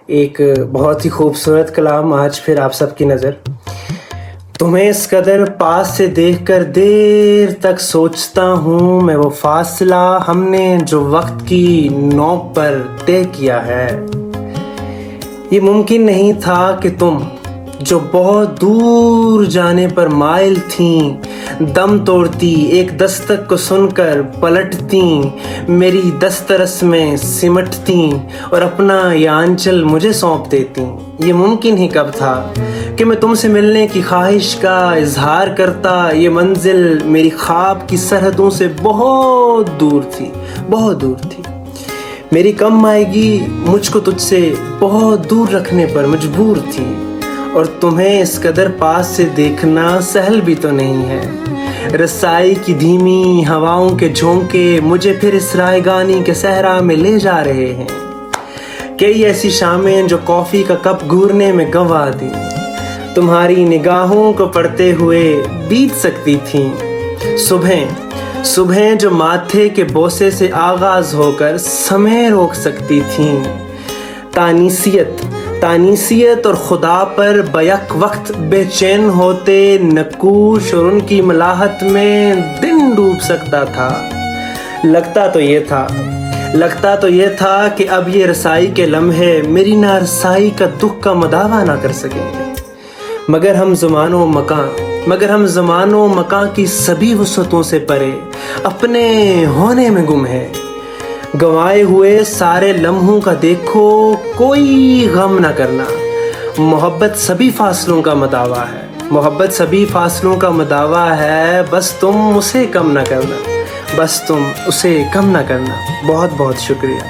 ایک بہت ہی خوبصورت کلام آج پھر آپ سب کی نظر. تمہیں اس قدر پاس سے دیکھ کر دیر تک سوچتا ہوں میں وہ فاصلہ ہم نے جو وقت کی نوک پر طے کیا ہے. یہ ممکن نہیں تھا کہ تم جو بہت دور جانے پر مائل تھیں دم توڑتی ایک دستک کو سن کر پلٹتیں میری دسترس میں سمٹتیں اور اپنا یہ آنچل مجھے سونپ دیتیں. یہ ممکن ہی کب تھا کہ میں تم سے ملنے کی خواہش کا اظہار کرتا. یہ منزل میری خواب کی سرحدوں سے بہت دور تھی، بہت دور تھی. میری کم مائیگی مجھ کو تجھ سے بہت دور رکھنے پر مجبور تھی، اور تمہیں اس قدر پاس سے دیکھنا سہل بھی تو نہیں ہے. رسائی کی دھیمی ہواؤں کے جھونکے مجھے پھر اس رائگانی کے صحرا میں لے جا رہے ہیں. کئی ایسی شامیں جو کافی کا کپ گھورنے میں گنوا دیں تمہاری نگاہوں کو پڑھتے ہوئے بیت سکتی تھیں. صبح جو ماتھے کے بوسے سے آغاز ہو کر سمے روک سکتی تھیں. تانیسیت اور خدا پر بیک وقت بے چین ہوتے نقوش اور ان کی ملاحت میں دن ڈوب سکتا تھا. لگتا تو یہ تھا کہ اب یہ رسائی کے لمحے میری نارسائی کا دکھ کا مداوع نہ کر سکیں گے، مگر ہم زمان و مکان کی سبھی وسعتوں سے پرے اپنے ہونے میں گم ہے. گنوائے ہوئے سارے لمحوں کا دیکھو کوئی غم نہ کرنا. محبت سبھی فاصلوں کا مداوع ہے، بس تم اسے کم نہ کرنا. بہت بہت شکریہ.